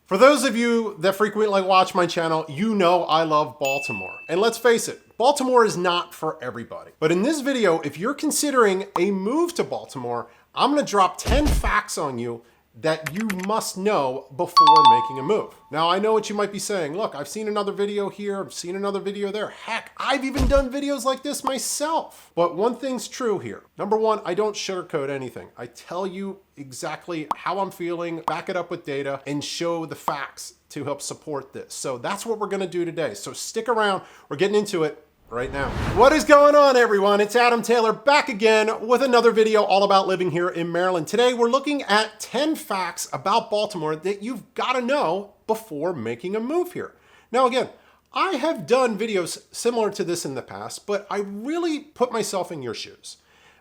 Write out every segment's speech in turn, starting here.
For those of you that frequently watch my channel, you know I love Baltimore. And let's face it, Baltimore is not for everybody. But in this video, if you're considering a move to Baltimore, I'm gonna drop 10 facts on you that you must know before making a move. Now, I know what you might be saying. Look, I've seen another video here, I've seen another video there. Heck, I've even done videos like this myself. But one thing's true here. Number one, I don't sugarcoat anything. I tell you exactly how I'm feeling, back it up with data, and show the facts to help support this. So that's what we're gonna do today. So stick around, we're getting into it right now. What is going on, everyone? It's Adam Taylor back again with another video all about living here in Maryland. Today, we're looking at 10 facts about Baltimore that you've got to know before making a move here. Now, again, I have done videos similar to this in the past, but I really put myself in your shoes.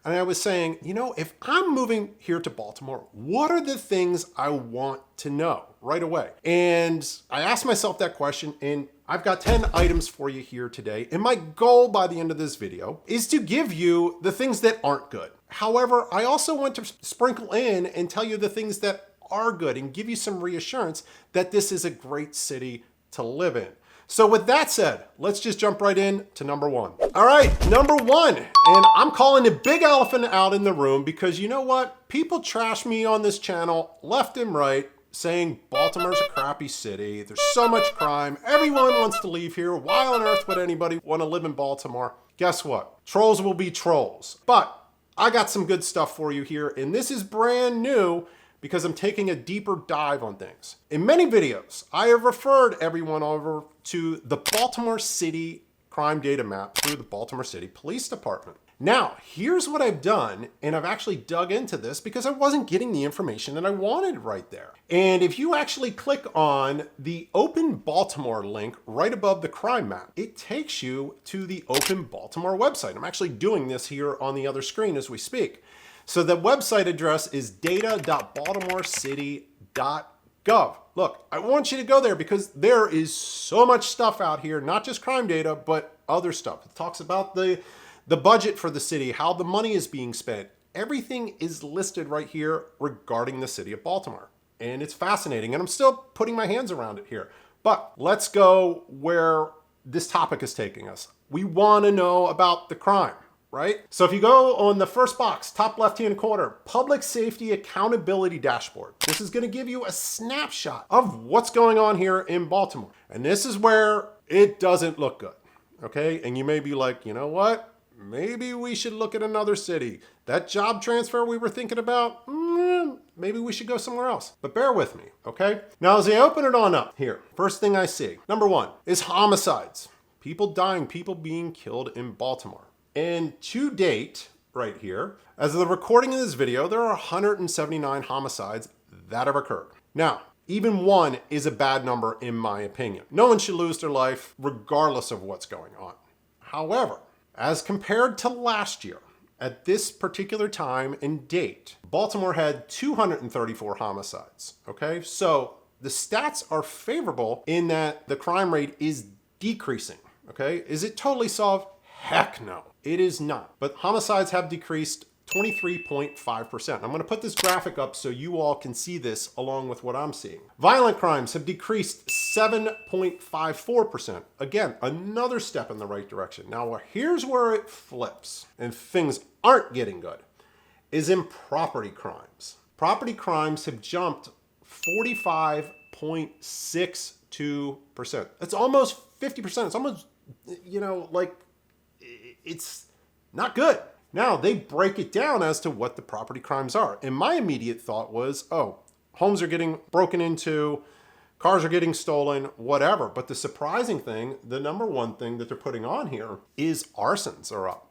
And I was saying, you know, if I'm moving here to Baltimore, what are the things I want to know right away? And I asked myself that question, and I've got 10 items for you here today. And my goal by the end of this video is to give you the things that aren't good. However, I also want to sprinkle in and tell you the things that are good and give you some reassurance that this is a great city to live in. So with that said, let's just jump right in to number one. All right, number one, and I'm calling the big elephant out in the room because you know what? People trash me on this channel left and right saying Baltimore's a crappy city. There's so much crime. Everyone wants to leave here. Why on earth would anybody want to live in Baltimore? Guess what? Trolls will be trolls. But I got some good stuff for you here, and this is brand new because I'm taking a deeper dive on things. In many videos, I have referred everyone over to the Baltimore City crime data map through the Baltimore City Police Department. Now, here's what I've done, and I've actually dug into this because I wasn't getting the information that I wanted right there. And if you actually click on the Open Baltimore link right above the crime map, it takes you to the Open Baltimore website. I'm actually doing this here on the other screen as we speak. So the website address is data.baltimorecity.gov. Look, I want you to go there because there is so much stuff out here, not just crime data, but other stuff. It talks about the budget for the city, how the money is being spent. Everything is listed right here regarding the city of Baltimore. And it's fascinating, and I'm still putting my hands around it here. But let's go where this topic is taking us. We want to know about the crime, right? So if you go on the first box, top left-hand corner, Public Safety Accountability Dashboard. This is going to give you a snapshot of what's going on here in Baltimore. And this is where it doesn't look good, okay? And you may be like, you know what? Maybe we should look at another city. That job transfer we were thinking about, maybe we should go somewhere else. But bear with me, okay? Now, as I open it on up here, first thing I see, number one, is homicides. People dying, people being killed in Baltimore. And to date, right here, as of the recording of this video, there are 179 homicides that have occurred. Now, even one is a bad number in my opinion. No one should lose their life regardless of what's going on. However, as compared to last year, at this particular time and date, Baltimore had 234 homicides, okay? So the stats are favorable in that the crime rate is decreasing, okay? Is it totally solved? Heck no, it is not. But homicides have decreased 23.5%. I'm gonna put this graphic up so you all can see this along with what I'm seeing. Violent crimes have decreased 7.54%. Again, another step in the right direction. Now, here's where it flips and things aren't getting good, is in property crimes. Property crimes have jumped 45.62%. That's almost 50%. It's almost, you know, like, it's not good. Now, they break it down as to what the property crimes are. And my immediate thought was, oh, homes are getting broken into, cars are getting stolen, whatever. But the surprising thing, the number one thing that they're putting on here is arsons are up.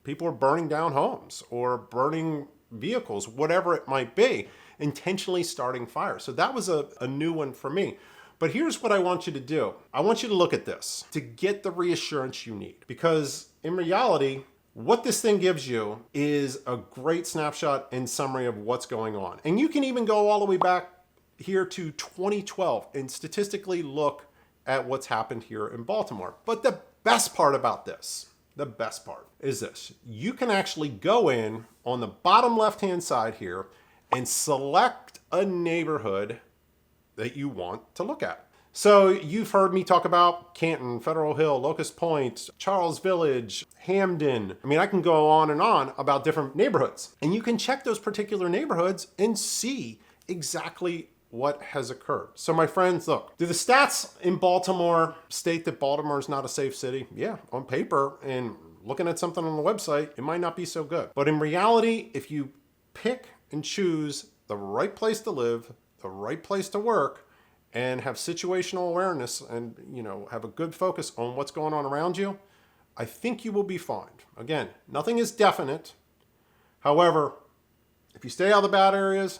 People are burning down homes or burning vehicles, whatever it might be, intentionally starting fires. So that was a new one for me. But here's what I want you to do. I want you to look at this to get the reassurance you need. Because in reality, what this thing gives you is a great snapshot and summary of what's going on. And you can even go all the way back here to 2012 and statistically look at what's happened here in Baltimore. But the best part about this, the best part is this. You can actually go in on the bottom left-hand side here and select a neighborhood that you want to look at. So you've heard me talk about Canton, Federal Hill, Locust Point, Charles Village, Hamden. I mean, I can go on and on about different neighborhoods. And you can check those particular neighborhoods and see exactly what has occurred. So my friends, look, do the stats in Baltimore state that Baltimore is not a safe city? Yeah, on paper and looking at something on the website, it might not be so good. But in reality, if you pick and choose the right place to live, the right place to work, and have situational awareness and, have a good focus on what's going on around you, I think you will be fine. Again, nothing is definite. However, if you stay out of the bad areas,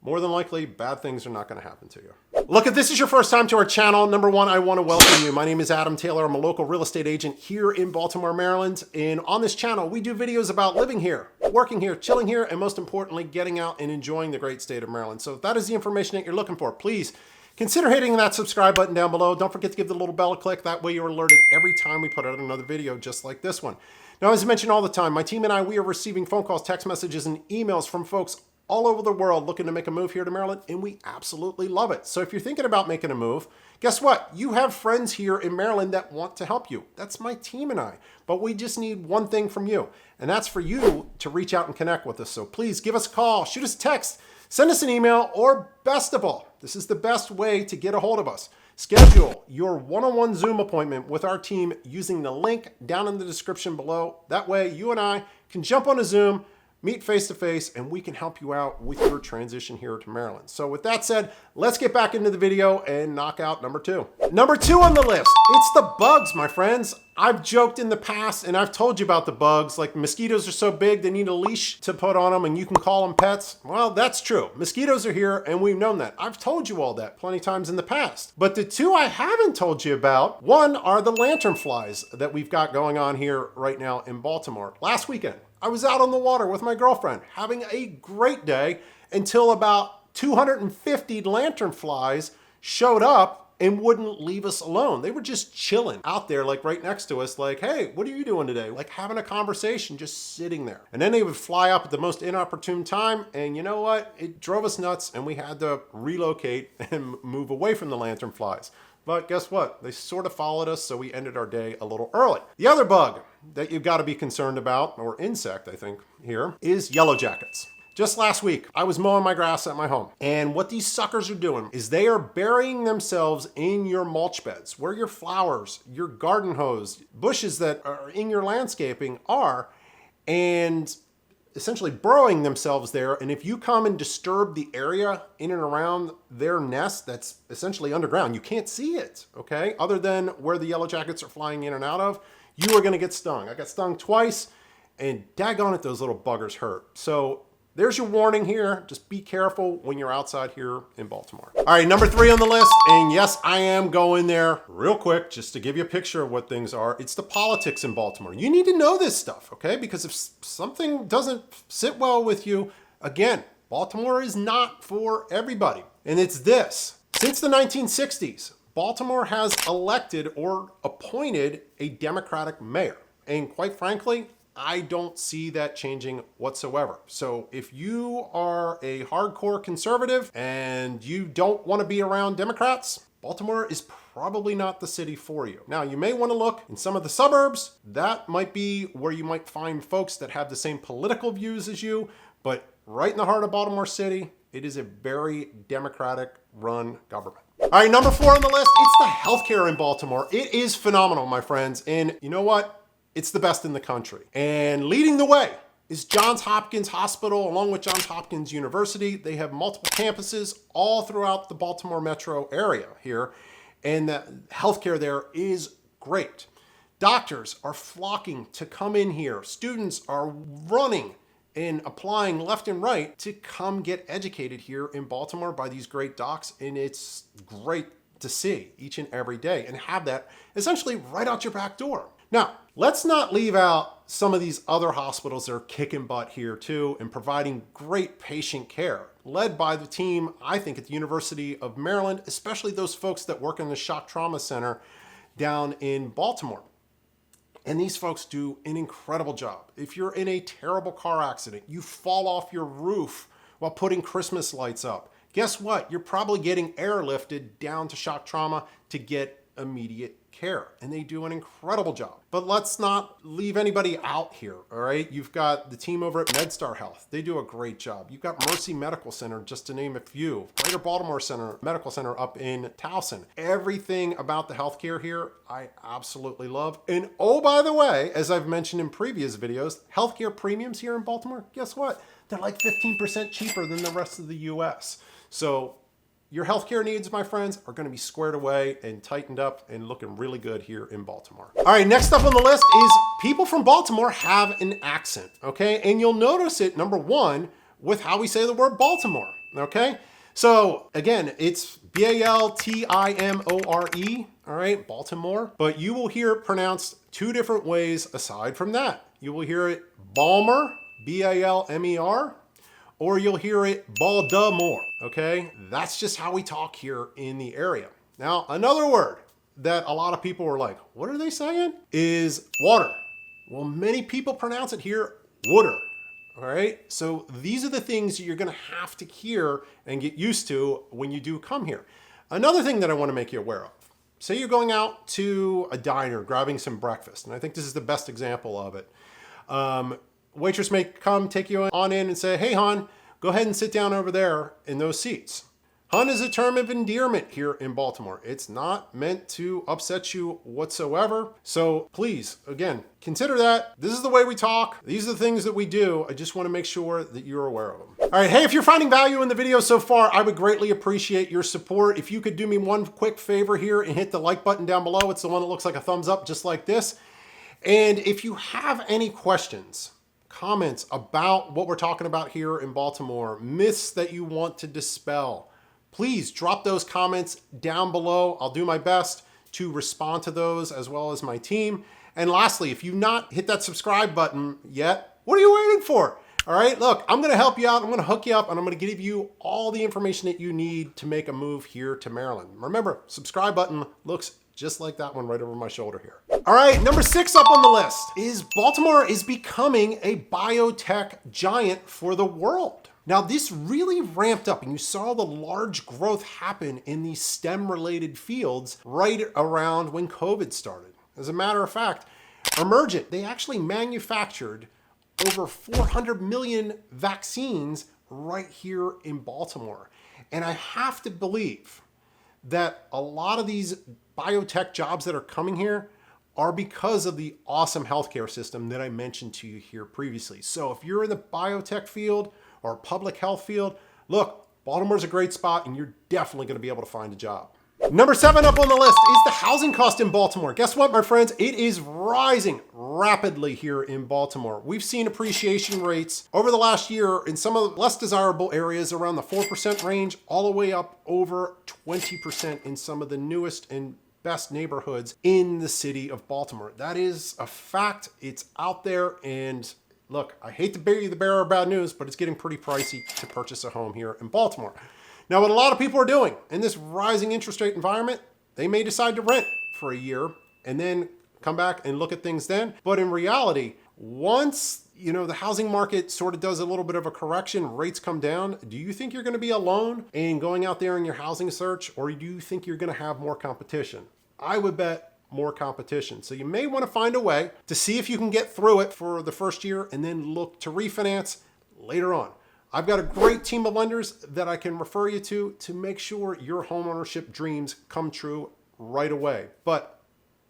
more than likely, bad things are not going to happen to you. Look, if this is your first time to our channel, number one, I want to welcome you. My name is Adam Taylor. I'm a local real estate agent here in Baltimore, Maryland. And on this channel, we do videos about living here, working here, chilling here, and most importantly, getting out and enjoying the great state of Maryland. So if that is the information that you're looking for, please consider hitting that subscribe button down below. Don't forget to give the little bell a click. That way you're alerted every time we put out another video just like this one. Now, as I mention all the time, my team and I, we are receiving phone calls, text messages, and emails from folks all over the world looking to make a move here to Maryland, and we absolutely love it. So if you're thinking about making a move, guess what? You have friends here in Maryland that want to help you. That's my team and I. But we just need one thing from you, and that's for you to reach out and connect with us. So please give us a call, shoot us a text, send us an email, or best of all, this is the best way to get a hold of us. Schedule your one-on-one Zoom appointment with our team using the link down in the description below. That way you and I can jump on a Zoom, meet face-to-face, and we can help you out with your transition here to Maryland. So with that said, let's get back into the video and knock out number two. Number two on the list, it's the bugs, my friends. I've joked in the past and I've told you about the bugs, like mosquitoes are so big they need a leash to put on them and you can call them pets. Well, that's true. Mosquitoes are here and we've known that. I've told you all that plenty of times in the past. But the two I haven't told you about, one are the lanternflies that we've got going on here right now in Baltimore. Last weekend, I was out on the water with my girlfriend having a great day until about 250 lanternflies showed up and wouldn't leave us alone. They were just chilling out there, like right next to us, like, hey, what are you doing today? Like having a conversation, just sitting there. And then they would fly up at the most inopportune time. And you know what? It drove us nuts and we had to relocate and move away from the lanternflies. But guess what? They sort of followed us, so we ended our day a little early. The other bug that you've got to be concerned about, or insect, I think, here, is yellow jackets. Just last week, I was mowing my grass at my home, and what these suckers are doing is they are burying themselves in your mulch beds, where your flowers, your garden hose, bushes that are in your landscaping are, and essentially burrowing themselves there. And if you come and disturb the area in and around their nest that's essentially underground, you can't see it, okay? Other than where the yellow jackets are flying in and out of, you are gonna get stung. I got stung twice, and daggone it, those little buggers hurt. So there's your warning here. Just be careful when you're outside here in Baltimore. All right, number three on the list, and yes, I am going there real quick just to give you a picture of what things are. It's the politics in Baltimore. You need to know this stuff, okay? Because if something doesn't sit well with you, again, Baltimore is not for everybody. And it's this. Since the 1960s, Baltimore has elected or appointed a Democratic mayor. And quite frankly, I don't see that changing whatsoever. So if you are a hardcore conservative and you don't want to be around Democrats, Baltimore is probably not the city for you. Now, you may want to look in some of the suburbs. That might be where you might find folks that have the same political views as you, but right in the heart of Baltimore City, it is a very Democratic run government. All right, number four on the list, it's the healthcare in Baltimore. It is phenomenal, my friends. And you know what? It's the best in the country. And leading the way is Johns Hopkins Hospital, along with Johns Hopkins University. They have multiple campuses all throughout the Baltimore metro area here. And the healthcare there is great. Doctors are flocking to come in here. Students are running and applying left and right to come get educated here in Baltimore by these great docs. And it's great to see each and every day and have that essentially right out your back door. Now, let's not leave out some of these other hospitals that are kicking butt here too and providing great patient care, led by the team, I think, at the University of Maryland, especially those folks that work in the Shock Trauma Center down in Baltimore. And these folks do an incredible job. If you're in a terrible car accident, you fall off your roof while putting Christmas lights up, guess what? You're probably getting airlifted down to shock trauma to get immediate care, and they do an incredible job. But let's not leave anybody out here, all right? You've got the team over at MedStar Health. They do a great job. You've got Mercy Medical Center, just to name a few. Greater Baltimore Medical Center up in Towson. Everything about the healthcare here, I absolutely love. And oh, by the way, as I've mentioned in previous videos, healthcare premiums here in Baltimore, guess what? They're like 15% cheaper than the rest of the US. So your healthcare needs, my friends, are going to be squared away and tightened up and looking really good here in Baltimore. All right, next up on the list is people from Baltimore have an accent, okay? And you'll notice it, number one, with how we say the word Baltimore, okay? So again, it's B-A-L-T-I-M-O-R-E, all right, Baltimore. But you will hear it pronounced two different ways aside from that. You will hear it Balmer, B-A-L-M-E-R, or you'll hear it Baltimore, okay? That's just how we talk here in the area. Now, another word that a lot of people were like, what are they saying? Is water. Well, many people pronounce it here water, all right? So these are the things that you're gonna have to hear and get used to when you do come here. Another thing that I wanna make you aware of, say you're going out to a diner, grabbing some breakfast, and I think this is the best example of it. Waitress may come take you on in and say, hey, hon, go ahead and sit down over there in those seats. Hun is a term of endearment here in Baltimore. It's not meant to upset you whatsoever. So please, again, consider that. This is the way we talk. These are the things that we do. I just want to make sure that you're aware of them. All right, hey, if you're finding value in the video so far, I would greatly appreciate your support. If you could do me one quick favor here and hit the like button down below. It's the one that looks like a thumbs up, just like this. And if you have any questions, comments about what we're talking about here in Baltimore, myths that you want to dispel, please drop those comments down below. I'll do my best to respond to those as well as my team. And lastly, if you've not hit that subscribe button yet, what are you waiting for? All right, look, I'm gonna help you out. I'm gonna hook you up and I'm gonna give you all the information that you need to make a move here to Maryland. Remember, subscribe button looks just like that one right over my shoulder here. All right, number 6 up on the list is Baltimore is becoming a biotech giant for the world. Now, this really ramped up and you saw the large growth happen in these STEM-related fields right around when COVID started. As a matter of fact, Emergent, they actually manufactured over 400 million vaccines right here in Baltimore. And I have to believe that a lot of these biotech jobs that are coming here are because of the awesome healthcare system that I mentioned to you here previously. So if you're in the biotech field or public health field, look, Baltimore's a great spot and you're definitely gonna be able to find a job. Number 7 up on the list is the housing cost in Baltimore. Guess what, my friends? It is rising rapidly here in Baltimore. We've seen appreciation rates over the last year in some of the less desirable areas around the 4% range, all the way up over 20% in some of the newest and best neighborhoods in the city of Baltimore. That is a fact. It's out there. And look, I hate to be the bearer of bad news, but it's getting pretty pricey to purchase a home here in Baltimore. Now, what a lot of people are doing in this rising interest rate environment, they may decide to rent for a year and then come back and look at things then. But in reality, once the housing market sort of does a little bit of a correction, rates come down, do you think you're going to be alone in going out there in your housing search, or do you think you're going to have more competition? I would bet more competition. So you may want to find a way to see if you can get through it for the first year and then look to refinance later on. I've got a great team of lenders that I can refer you to make sure your homeownership dreams come true right away. But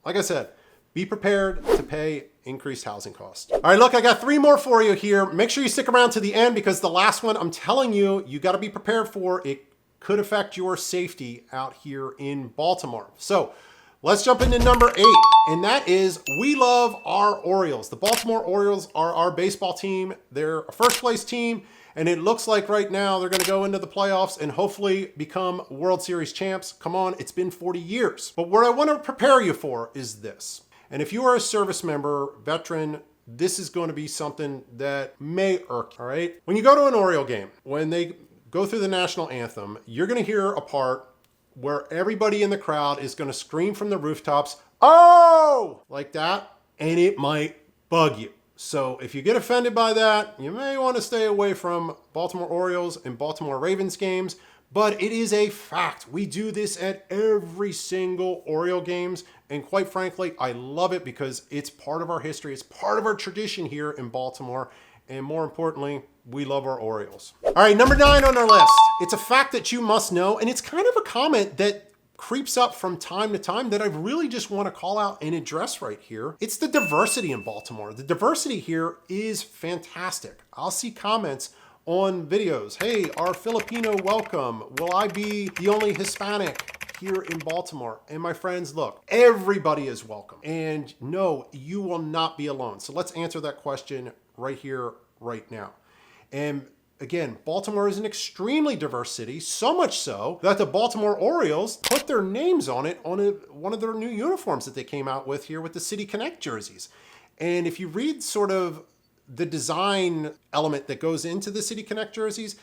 like I said, be prepared to pay increased housing costs. All right, look, I got 3 more for you here. Make sure you stick around to the end because the last one, I'm telling you, you got to be prepared for. It could affect your safety out here in Baltimore. So let's jump into number 8, and that is we love our Orioles. The Baltimore Orioles are our baseball team. They're a first place team. And it looks like right now they're going to go into the playoffs and hopefully become World Series champs. Come on, it's been 40 years. But what I want to prepare you for is this. And if you are a service member, veteran, this is going to be something that may irk you, all right? When you go to an Oriole game, when they go through the national anthem, you're going to hear a part where everybody in the crowd is going to scream from the rooftops, "Oh!" like that, and it might bug you. So if you get offended by that, you may want to stay away from Baltimore Orioles and Baltimore Ravens games. but it is a fact. We do this at every single Oriole games. And quite frankly, I love it because it's part of our history. It's part of our tradition here in Baltimore. And more importantly, we love our Orioles. All right, number 9 on our list. It's a fact that you must know. And it's kind of a comment that creeps up from time to time that I really just want to call out and address right here. It's the diversity in Baltimore. The diversity here is fantastic. I'll see comments on videos. Hey, our Filipino welcome. Will I be the only Hispanic here in Baltimore? And my friends, look, everybody is welcome. And no, you will not be alone. So let's answer that question right here, right now. And again, Baltimore is an extremely diverse city, so much so that the Baltimore Orioles put their names on it on one of their new uniforms that they came out with here with the City Connect jerseys. And if you read sort of the design element that goes into the City Connect jerseys,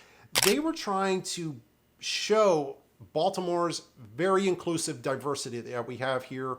they were trying to show Baltimore's very inclusive diversity that we have here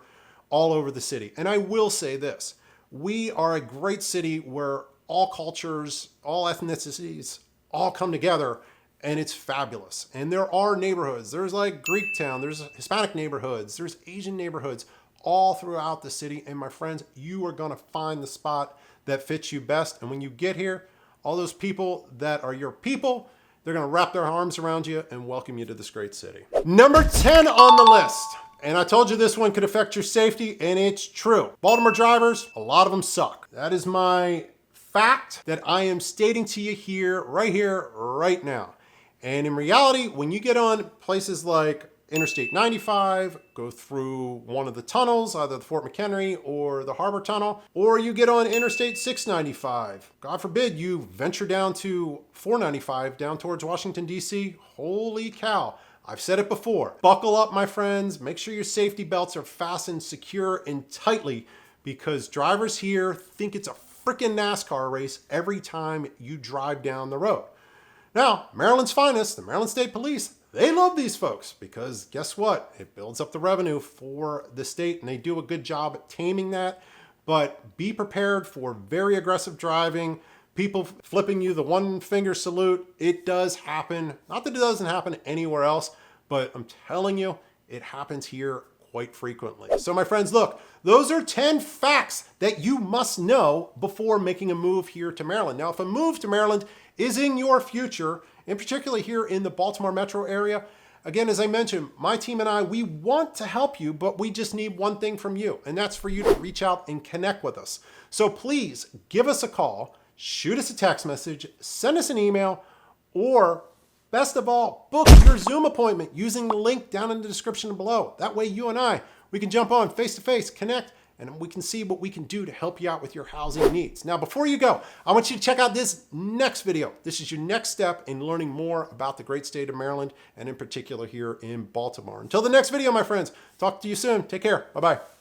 all over the city. And I will say this, we are a great city where all cultures, all ethnicities, all come together, and it's fabulous. And there are neighborhoods. There's like Greektown, there's Hispanic neighborhoods, there's Asian neighborhoods all throughout the city. And my friends, you are gonna find the spot that fits you best. And when you get here, all those people that are your people, they're gonna wrap their arms around you and welcome you to this great city. Number 10 on the list. And I told you this one could affect your safety, and it's true. Baltimore drivers, a lot of them suck. That is my fact that I am stating to you here, right now. And in reality, when you get on places like Interstate 95, go through one of the tunnels, either the Fort McHenry or the Harbor Tunnel, or you get on Interstate 695, God forbid you venture down to 495 down towards Washington, D.C., holy cow. I've said it before. Buckle up, my friends. Make sure your safety belts are fastened secure and tightly, because drivers here think it's a freaking NASCAR race every time you drive down the road. Now, Maryland's finest, the Maryland State Police, they love these folks because guess what? It builds up the revenue for the state, and they do a good job at taming that. But be prepared for very aggressive driving, people flipping you the one finger salute. It does happen. Not that it doesn't happen anywhere else, but I'm telling you, it happens here quite frequently. So my friends, look, those are 10 facts that you must know before making a move here to Maryland. Now, if a move to Maryland is in your future, and particularly here in the Baltimore metro area, again, as I mentioned, my team and I, we want to help you, but we just need one thing from you, and that's for you to reach out and connect with us. So please give us a call, shoot us a text message, send us an email, or best of all, book your Zoom appointment using the link down in the description below. That way you and I, we can jump on face-to-face, connect, and we can see what we can do to help you out with your housing needs. Now, before you go, I want you to check out this next video. This is your next step in learning more about the great state of Maryland, and in particular here in Baltimore. Until the next video, my friends, talk to you soon. Take care. Bye-bye.